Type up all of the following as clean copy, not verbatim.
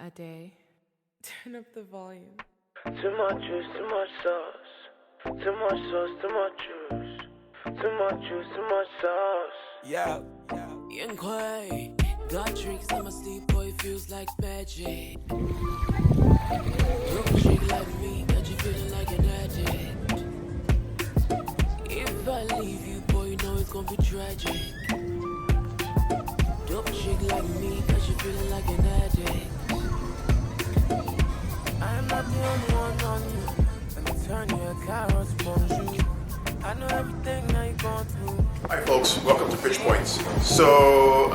a day. Turn up the volume. Too much juice, too much sauce. Too much sauce, too much juice. Too much juice, too much sauce. Yeah. Young Quay. Got drinks, I'm asleep, boy, feels like magic. Don't shake like me, got you feeling like an addict. If I leave you, boy, you know it's gonna be tragic. Don't shake like me, got you feeling like an addict. I am not the only one on you. Let me turn your carrots bonjour. I know everything that you're going through. Hi folks, welcome to Pitch Points. So,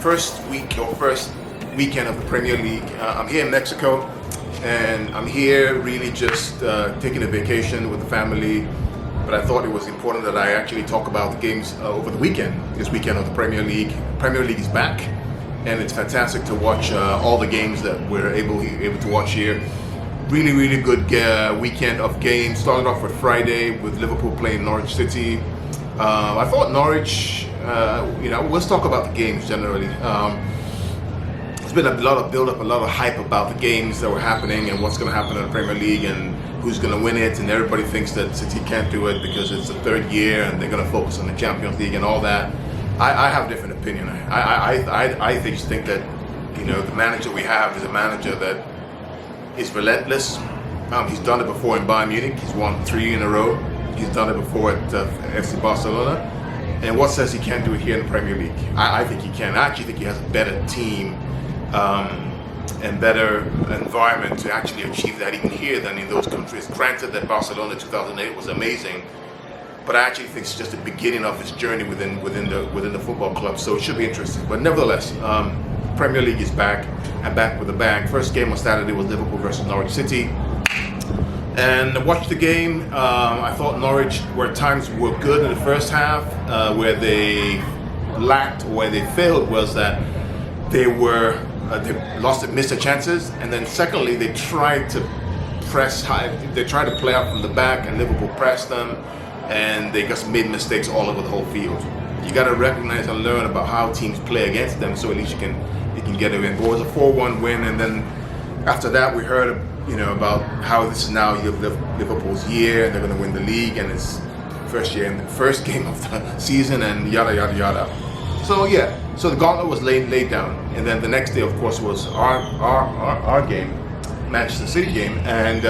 first weekend of the Premier League. I'm here in Mexico, and I'm here really just taking a vacation with the family. But I thought it was important that I actually talk about the games over the weekend. This weekend of the Premier League. Premier League is back, and it's fantastic to watch all the games that we're able to watch here. Really good weekend of games. Started off with Friday with Liverpool playing Norwich City. I thought Norwich, let's talk about the games generally. There's been a lot of build-up, a lot of hype about the games that were happening and what's going to happen in the Premier League and who's going to win it. And everybody thinks that City can't do it because it's the third year and they're going to focus on the Champions League and all that. I have a different opinion. I think that the manager we have is a manager that is relentless. He's done it before in Bayern Munich. He's won 3 in a row. He's done it before at FC Barcelona. And what says he can't do it here in the Premier League? I think he can. I actually think he has a better team and better environment to actually achieve that even here than in those countries. Granted that Barcelona 2008 was amazing, but I actually think it's just the beginning of his journey within the football club. So it should be interesting. But nevertheless, Premier League is back and back with a bang. First game on Saturday was Liverpool versus Norwich City. And I watched the game. I thought Norwich were at times were good in the first half. Where they lacked, or where they failed, was that they missed their chances. And then secondly, they tried to press high. They tried to play out from the back, and Liverpool pressed them, and they just made mistakes all over the whole field. You got to recognize and learn about how teams play against them, so at least you can get a win. But it was a 4-1 win, and then after that we heard about how this is now Liverpool's year, and they're going to win the league, and it's first game of the season, and yada yada yada. So the gauntlet was laid down, and then the next day, of course, was our game, Manchester City game, and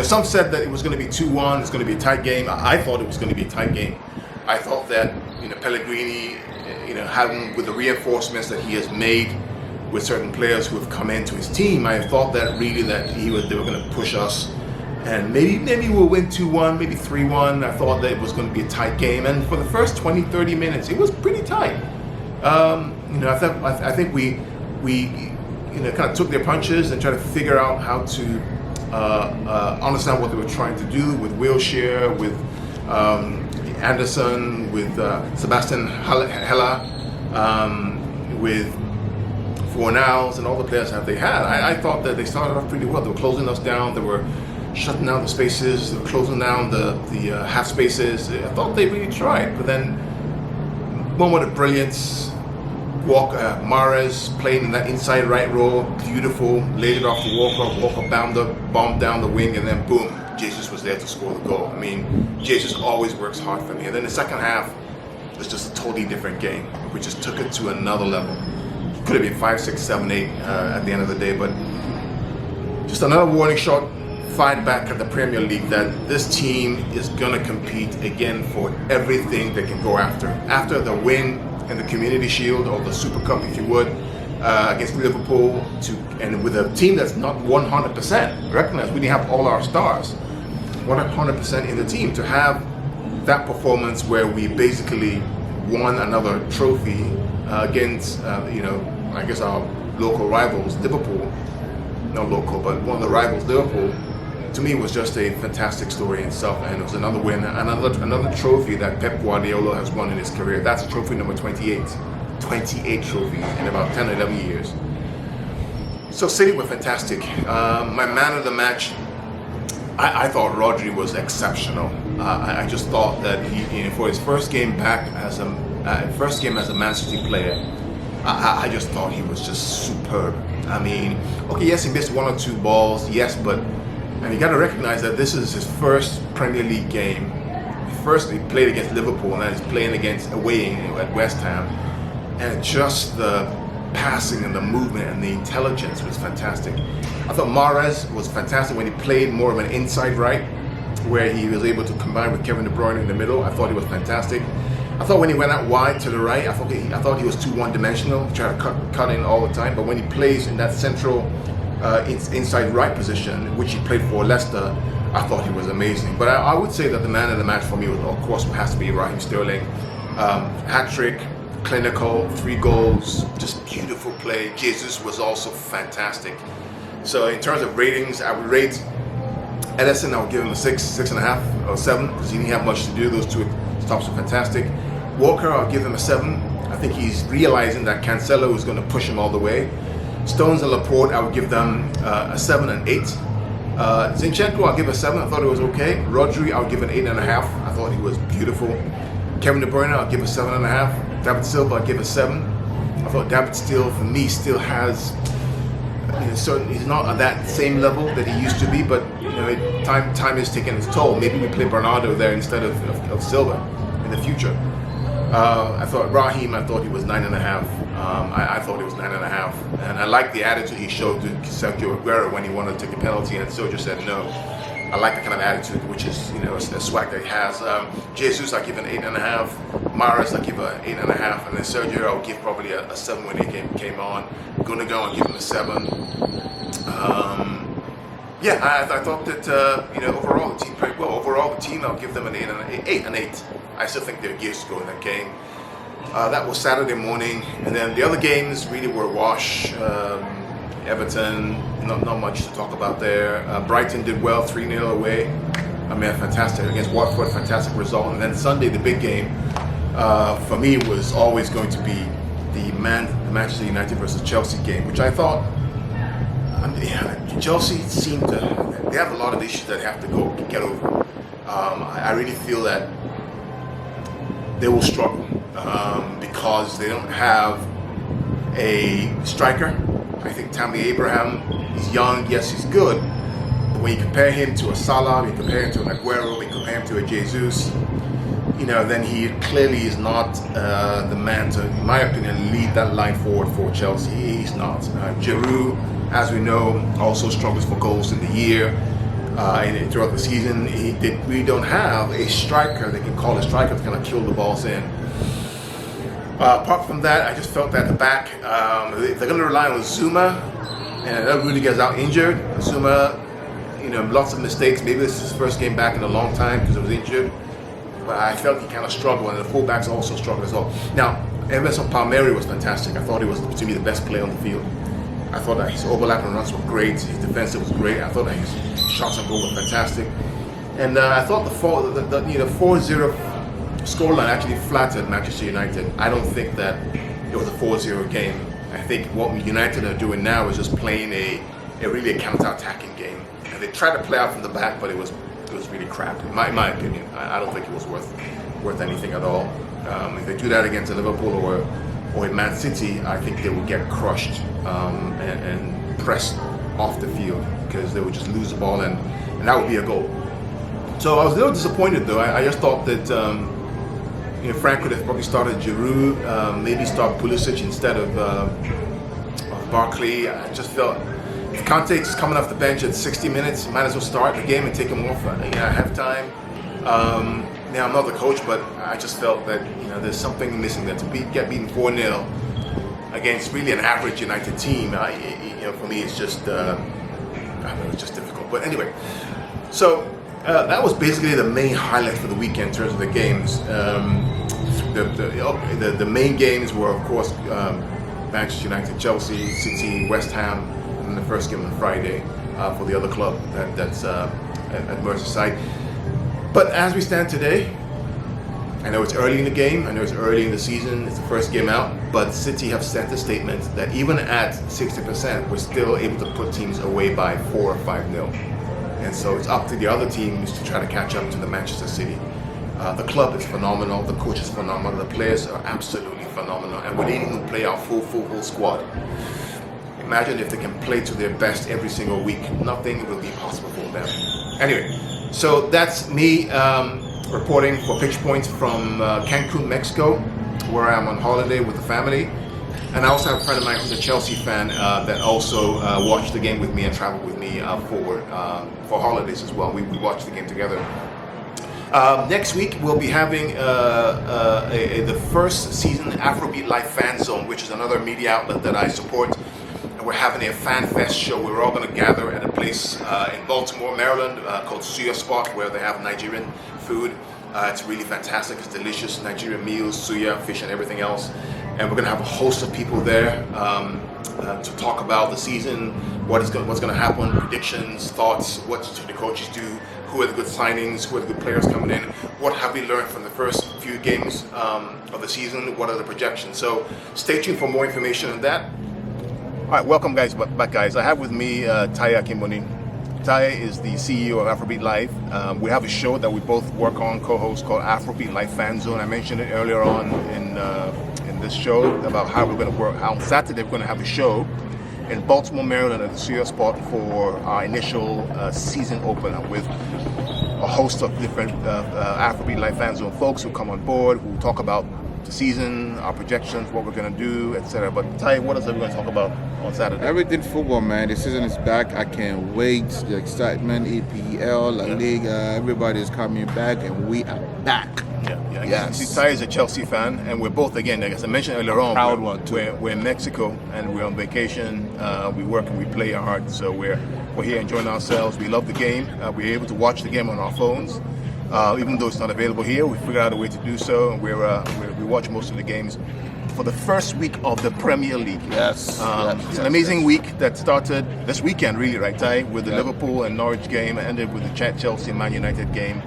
some said that it was going to be 2-1. It's going to be a tight game. I thought it was going to be a tight game. I thought that Pellegrini, having with the reinforcements that he has made with certain players who have come into his team, I thought that really that they were going to push us, and maybe we'll win 2-1, maybe 3-1. I thought that it was going to be a tight game, and for the first 20-30 minutes, it was pretty tight. I think we kind of took their punches and tried to figure out how to understand what they were trying to do with Wilshere, with Anderson, with Sebastian Haller, with Fornals, and all the players that they had. I thought that they started off pretty well. They were closing us down. They were shutting down the spaces. They were closing down the half spaces. I thought they really tried. But then, moment of brilliance. Mahrez playing in that inside right row, beautiful. Laid it off to Walker. Walker bombed down the wing, and then boom, Jesus was there to score the goal. I mean, Jesus always works hard for me. And then the second half was just a totally different game. We just took it to another level. Could have been 5, 6, 7, 8 at the end of the day, but just another warning shot. Fight back at the Premier League that this team is gonna compete again for everything they can go after. After the win in the Community Shield, or the Super Cup, if you would, against Liverpool, and with a team that's not 100%. Recognize we didn't have all our stars 100% in the team. To have that performance where we basically won another trophy against, I guess our local rivals, Liverpool. Not local, but one of the rivals, Liverpool. To me, was just a fantastic story in itself, and it was another win, another trophy that Pep Guardiola has won in his career. That's trophy number 28. 28 trophies in about 10 or 11 years. So City were fantastic. My man of the match, I thought Rodri was exceptional. I just thought that he, for his first game back as a Man City player, I just thought he was just superb. I mean, okay, yes, he missed 1 or 2 balls, yes, but and you got to recognize that this is his first Premier League game. First, he played against Liverpool, and then he's playing against away at West Ham, and just the passing and the movement and the intelligence was fantastic. I thought Mahrez was fantastic when he played more of an inside right, where he was able to combine with Kevin De Bruyne in the middle. I thought he was fantastic. I thought when he went out wide to the right, I thought he was too one-dimensional, trying to cut in all the time. But when he plays in that central inside right position, which he played for Leicester, I thought he was amazing. But I would say that the man of the match for me, of course, has to be Raheem Sterling. Hat-trick, clinical, 3 goals, just beautiful play. Jesus was also fantastic. So in terms of ratings, I would rate Ederson, I would give him a 6, 6.5, or 7, because he didn't have much to do. Those 2 stops were fantastic. Walker, I'll give him a 7. I think he's realizing that Cancelo is going to push him all the way. Stones and Laporte, I would give them a 7 and 8. Zinchenko, I'll give a 7. I thought it was okay. Rodri, I'll give an 8.5. I thought he was beautiful. Kevin De Bruyne, I'll give a 7.5. David Silva, I'll give a 7. I thought David still, for me, still has he's not at that same level that he used to be, but time is taking its toll. Maybe we play Bernardo there instead of Silva in the future. I thought Raheem, I thought he was 9.5. I thought he was 9.5, and I like the attitude he showed to Sergio Aguero when he wanted to take a penalty, and Sergio said no. I like the kind of attitude, which is a swag that he has. Jesus, I give an 8.5. Mahrez, I give an 8.5, and then Sergio, I'll give probably a 7 when he came on. Gundogan, I'll give him a 7. I thought that overall the team played well. Overall, the team, I'll give them an 8 and 8. I still think they're gears to go in that game. That was Saturday morning, and then the other games really were wash. Everton, not much to talk about there. Brighton did well, 3-0 away. I mean, fantastic against Watford, fantastic result. And then Sunday, the big game for me was always going to be the Manchester United versus Chelsea game, which I thought Chelsea seemed to, they have a lot of issues that they have to get over. I really feel that they will struggle because they don't have a striker. I think Tammy Abraham, he's young, yes, he's good, but when you compare him to a Salah, when you compare him to an Aguero, when you compare him to a Jesus, then he clearly is not the man to, in my opinion, lead that line forward for Chelsea. He's not. Giroud, as we know, also struggles for goals in the year. Throughout the season, we don't have a striker they can call a striker to kind of kill the balls in. Apart from that, I just felt that at the back, if they're going to rely on Zuma, and that really gets out injured. Zuma, lots of mistakes. Maybe this is his first game back in a long time because he was injured. But I felt he kind of struggled, and the fullbacks also struggled as well. Now, Emerson Palmieri was fantastic. I thought he was, to me, the best player on the field. I thought that his overlapping runs were great. His defensive was great. I thought that his shots on goal were fantastic. And I thought the 4-0 scoreline actually flattered Manchester United. I don't think that it was a 4-0 game. I think what United are doing now is just playing a really counter-attacking game. And they tried to play out from the back, but it was really crap, in my opinion. I don't think it was worth anything at all. If they do that against Liverpool or in Man City, I think they would get crushed and pressed off the field because they would just lose the ball and that would be a goal. So I was a little disappointed though. I just thought that Frank could have probably started Giroud, maybe start Pulisic instead of Barkley. I just felt if Kante's coming off the bench at 60 minutes, might as well start the game and take him off at halftime. I'm not the coach, but I just felt that there's something missing there. To get beaten 4-0 against really an average United team, for me it's just it's just difficult. But anyway, so that was basically the main highlight for the weekend in terms of the games. The main games were, of course, Manchester United, Chelsea, City, West Ham, and the first game on Friday for the other club that's at Merseyside. But as we stand today, I know it's early in the game, I know it's early in the season, it's the first game out, but City have sent a statement that even at 60%, we're still able to put teams away by 4 or 5-0. And so it's up to the other teams to try to catch up to the Manchester City. The club is phenomenal, the coach is phenomenal, the players are absolutely phenomenal. And we didn't even play our full squad. Imagine if they can play to their best every single week. Nothing will be possible for them. Anyway, so that's me reporting for Pitch Points from Cancun, Mexico, where I'm on holiday with the family. And I also have a friend of mine who's a Chelsea fan that also watched the game with me and traveled with me for holidays as well. We watched the game together. Next week we'll be having the first season Afrobeat Live Fan Zone, which is another media outlet that I support. And we're having a fan fest show. We're all going to gather at a place in Baltimore, Maryland, called Suya Spot, where they have Nigerian food. It's really fantastic. It's delicious Nigerian meals, suya, fish, and everything else. And we're going to have a host of people there to talk about the season, what's going to happen, predictions, thoughts, what should the coaches do, who are the good signings, who are the good players coming in, what have we learned from the first few games of the season, what are the projections. So stay tuned for more information on that. All right, welcome back guys. I have with me Taye Akinboni. Taye is the CEO of Afrobeat Live. We have a show that we both work on, co-host, called Afrobeat Live Fan Zone. I mentioned it earlier on in this show about how we're going to work. On Saturday, we're going to have a show in Baltimore, Maryland at the Suya Spot for our initial season opener with a host of different Afrobeat Live Fan Zone folks who come on board, who talk about the season, our projections, what we're going to do, etc. But Taye, what else are we going to talk about on Saturday? Everything football, man. The season is back. I can't wait. The excitement, EPL, La Liga, everybody's coming back, and we are back. Yeah. Yes. See, Taye is a Chelsea fan, and we're both, again, as I mentioned earlier on, Proud one, too. We're in Mexico, and we're on vacation. We work and we play hard, so we're here enjoying ourselves. We love the game. We're able to watch the game on our phones. Even though it's not available here, we figured out a way to do so, and we watch most of the games for the first week of the Premier League. Yes. It's an amazing week that started this weekend, really, right, Taye, with the Liverpool and Norwich game, and ended with the Chelsea and Man United game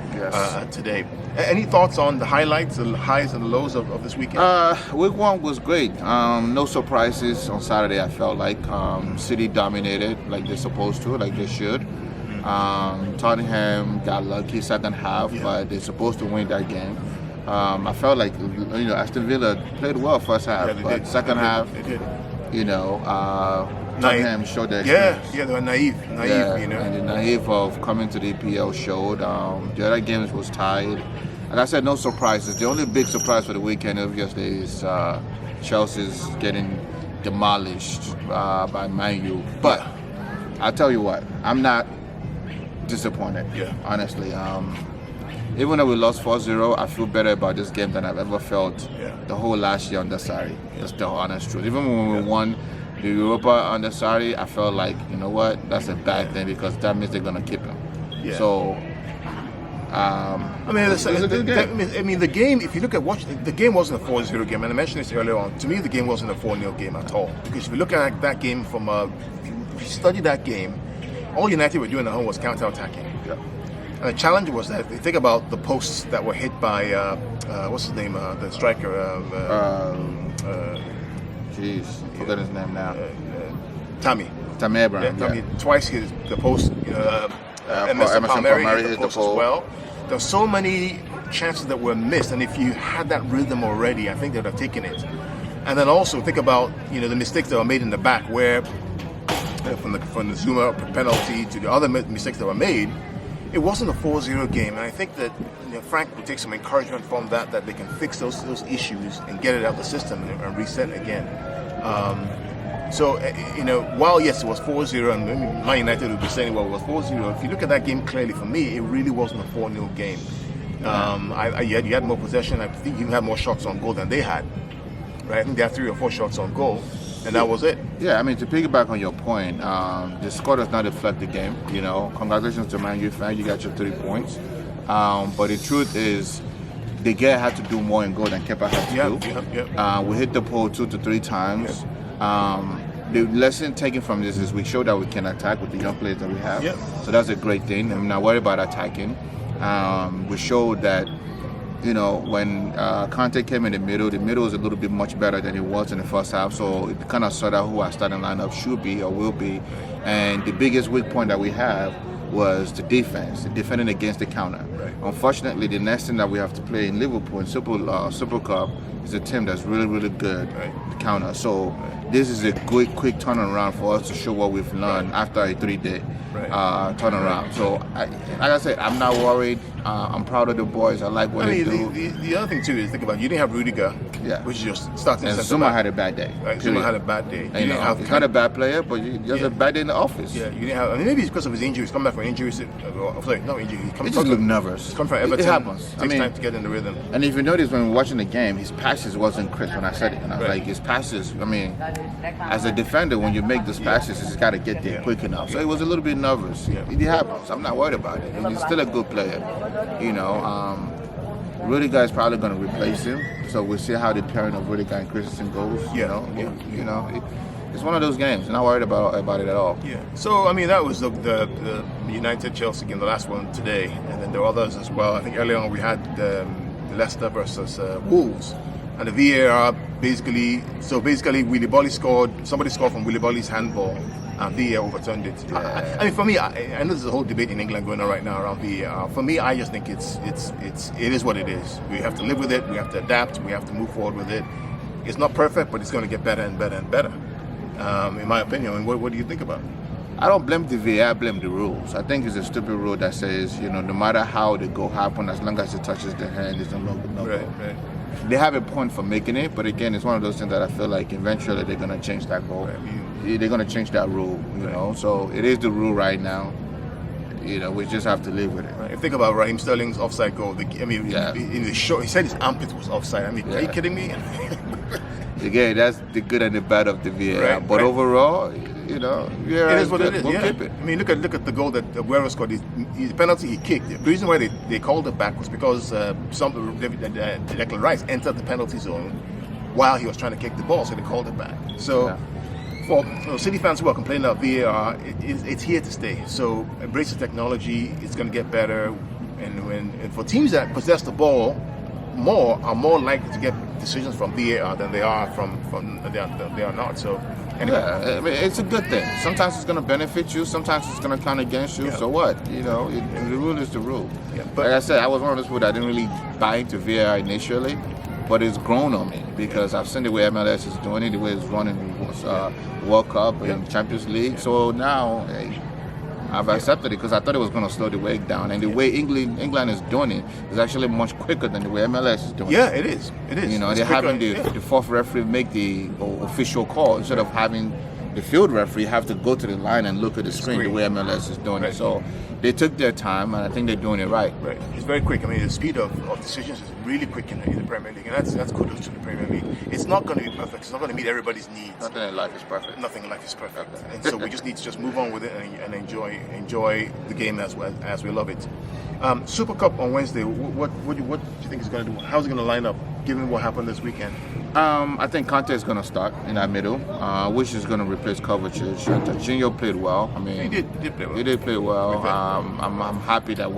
today. Any thoughts on the highlights, the highs and the lows of this weekend? Week one was great. No surprises on Saturday, I felt like. City dominated like they're supposed to, like they should. Tottenham got lucky second half, but they're supposed to win that game. I felt like Aston Villa played well first half, but second half, Tottenham showed their experience. Yeah, they were naive, and the naive of coming to the EPL showed. The other games was tied. Like I said, no surprises. The only big surprise for the weekend, obviously, is Chelsea's getting demolished by Man U. But I'll tell you what, I'm not disappointed, honestly. Even though we lost 4-0, I feel better about this game than I've ever felt the whole last year under Sarri. That's the honest truth. Even when we won the Europa under Sarri, I felt like, you know what, that's a bad thing because that means they're going to keep him. So, the game, if you look at the game wasn't a 4-0 game, and I mentioned this earlier on. To me, the game wasn't a 4-0 game at all. Because if you look at that game if you study that game, all United were doing at home was counter-attacking. And the challenge was that if you think about the posts that were hit by what's his name, the striker. Forgot his name now. Tammy Abraham. Tammy twice hit the post. Emerson Palmieri hit the post as well. There's so many chances that were missed, and if you had that rhythm already, I think they'd have taken it. And then also think about the mistakes that were made in the back, where from the Zuma penalty to the other mistakes that were made. It wasn't a 4-0 game, and I think that Frank will take some encouragement from that they can fix those issues and get it out of the system and reset again. While yes, it was 4-0, and Man United would be saying, well, it was 4-0. If you look at that game clearly, for me, it really wasn't a 4-0 game. You had more possession. I think you had more shots on goal than they had. Right? I think they had 3 or 4 shots on goal. And that was it. Yeah, I mean, to piggyback on your point, the score does not reflect the game. Congratulations to Man U fan, you got your 3 points. But the truth is, De Gea had to do more in goal than Kepa had to do. We hit the pole 2 to 3 times. The lesson taken from this is we showed that we can attack with the young players that we have. So that's a great thing. I'm not worried about attacking. We showed that when Kante came in the middle was a little bit much better than it was in the first half. So it kind of saw that who our starting lineup should be or will be. And the biggest weak point that we have was the defense, the defending against the counter. Right. Unfortunately, the next thing that we have to play in Liverpool in Super Cup is a team that's really, really good Right. to counter. So this is a quick turnaround for us to show what we've learned after a 3-day turnaround. So, like I said, I'm not worried. I'm proud of the boys. I like what I they mean, do. the other thing too is think about it, you didn't have Rudiger, Yeah. which is your starting And center Zuma back. had a bad day. Right, Zuma period. had a bad day. You You didn't know, have he's not a bad player, but he has a bad day in the office. Yeah, you didn't have. I mean, maybe it's because of his injuries. Come back from injuries. Sorry, not injury. He just looked nervous. Come from It Everton. happens. Takes time to get in the rhythm. And if you notice when we were watching the game, his passes wasn't crisp when I said it. And I was Right. like, his passes, I mean, as a defender, when you make those passes, he's got to get there quick enough. So he was a little bit nervous. Yeah. It happens. I'm not worried about it. And he's still a good player. You know, Rudiger is probably going to replace him. So we'll see how the pairing of Rudiger and Christensen goes. Yeah, You know, it's one of those games. I'm not worried about it at all. Yeah. So I mean, that was the United Chelsea game, the last one today, and then there were others as well. I think earlier on we had Leicester versus Wolves, and the VAR basically. So basically, Willy Bolly scored. Somebody scored from Willy Bolly's handball. And VAR overturned it. I mean, for me, I know there's a whole debate in England going on right now around VAR. For me, I just think it is what it is. We have to live with it. We have to adapt. We have to move forward with it. It's not perfect, but it's going to get better and better and better. In my opinion, and what do you think about it? I don't blame the VAR, I blame the rules. I think it's a stupid rule that says, you know, no matter how the goal happens, as long as it touches the hand, it's no goal. Right. They have a point for making it, but again, it's one of those things that I feel like eventually they're going to change that goal. They're going to change that rule, you know. So it is the rule right now. You know, we just have to live with it. Right. If you think about Raheem Sterling's offside goal, in the show, he said his armpit was offside. I mean, are you kidding me? Again, that's the good and the bad of the VAR. Right, but right. overall, you know, yeah, It is what it is. We'll Yeah. keep it. I mean, look at the goal that Aguero scored. The penalty he kicked. The reason why they called it back was because Declan Rice entered the penalty zone while he was trying to kick the ball, so they called it back. So, for City fans who are complaining about VAR, it's here to stay. So embrace the technology. It's going to get better, and for teams that possess the ball are more likely to get decisions from VAR than they are they are not. So. Anyway. Yeah, I mean, it's a good thing. Sometimes it's going to benefit you. Sometimes it's going to count against you. Yeah. So what? You know, the rule is the rule. Yeah, but- like I said, I was one of those people that didn't really buy into VAR initially, but it's grown on me because I've seen the way MLS is doing it, the way it's running World Cup and Champions League. So now, hey, I've accepted it because I thought it was going to slow the way down. And the way England is doing it is actually much quicker than the way MLS is doing it. Yeah, it is. It is. You know, It's they're quicker. having the fourth referee make the official call instead of having the field referee have to go to the line and look at the screen the way MLS is doing Right. it. So they took their time, and I think they're doing it right. Right. It's very quick. I mean, the speed of decisions is really quick in the Premier League, and that's kudos to the Premier League. It's not going to be perfect. It's not going to meet everybody's needs. Nothing in life is perfect. Nothing in life is perfect, and so we just need to just move on with it and enjoy the game as well as we love it. Super Cup on Wednesday. What do you think is going to do? How's it going to line up, given what happened this weekend? I think Conte is going to start in that middle, which is going to replace Kovacic. Jorginho played well. I mean, He did play well. He did play well. I'm happy that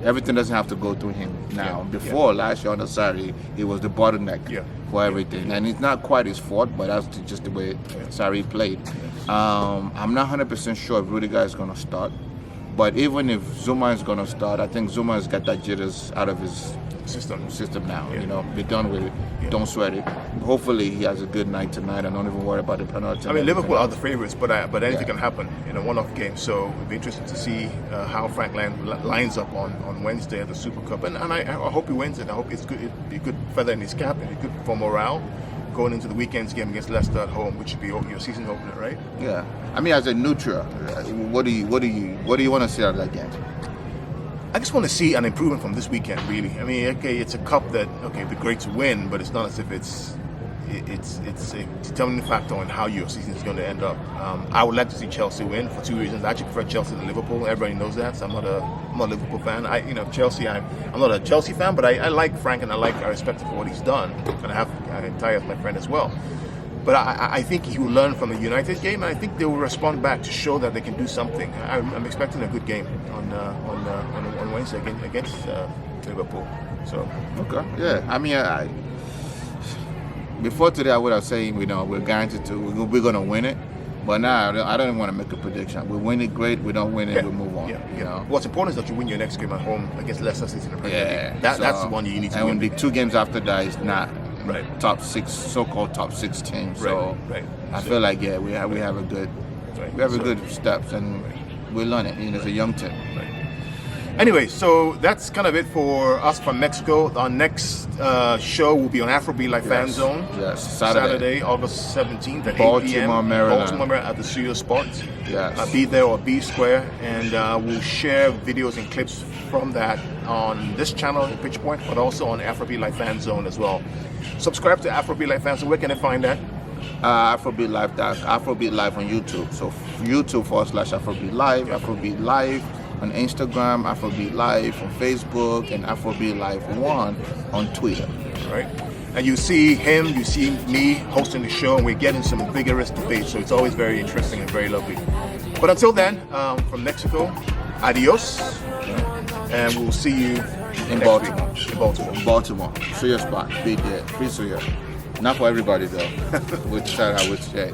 everything doesn't have to go through him now. Before last year on the Sarri, he was the bottleneck for everything, and it's not quite his fault, but that's just the way Sarri played. I'm not 100% sure if Rudiger is going to start, but even if Zuma is going to start, I think Zuma has got that jitters out of his system now. You know, be done with it. Don't sweat it. Hopefully he has a good night tonight and don't even worry about the penalty. I mean, Liverpool are the favourites, but anything can happen in a one-off game. So it'll be interesting to see how Frank lines up on Wednesday at the Super Cup, and I hope he wins it. I hope it's good. It'd be a good feather in his cap and good for morale going into the weekend's game against Leicester at home, which should be your season opener, right? Yeah. I mean, as a neutral, what do you want to see out of that game? I just want to see an improvement from this weekend, really. I mean, okay, it's a cup that it'd be great to win, but it's not as if it's a determining factor on how your season is going to end up. I would like to see Chelsea win for two reasons. I actually prefer Chelsea to Liverpool. Everybody knows that. So I'm not a Liverpool fan. Chelsea. I'm not a Chelsea fan, but I like Frank and I respect him for what he's done, and I have Ty as my friend as well. But I think he will learn from the United game, and I think they will respond back to show that they can do something. I'm expecting a good game on Wednesday against Liverpool. So okay, yeah. I mean, before today, I would have said we're guaranteed to we're going to win it. But now I don't even want to make a prediction. We win it, great. We don't win it, we move on. You know? What's important is that you win your next game at home against Leicester City in the Premier League. So, That's the one you need to and win. the two games after that is not Right. top 6, so-called top 6 teams. So Right. I feel like we have a good Right. we have a So- good steps, and we're learning. You know, it's a young team. Anyway, so that's kind of it for us from Mexico. Our next show will be on Afrobeat Live Fan Yes. Zone. Yes, Saturday. August 17th at 8 Baltimore, p.m. Maryland. Baltimore, at the Studio Sports. Yes. Be there or B Square, and we'll share videos and clips from that on this channel, Pitch Point, but also on Afrobeat Live Fan Zone as well. Subscribe to Afrobeat Live Fan Zone. Where can I find that? Afrobeat Live. Afrobeat Live on YouTube. So YouTube/Afrobeat Live. Afrobeat Live on Instagram. Afrobeat Live on Facebook, and Afrobeat Live 1 on Twitter. Right? And you see him, you see me hosting the show, and we're getting some vigorous debate. So it's always very interesting and very lovely. But until then, from Mexico, adios, and we'll see you In next Baltimore. week. In Baltimore. Baltimore. Suya spot. Be there. Free Suya. Not for everybody though. With shout out with Jay.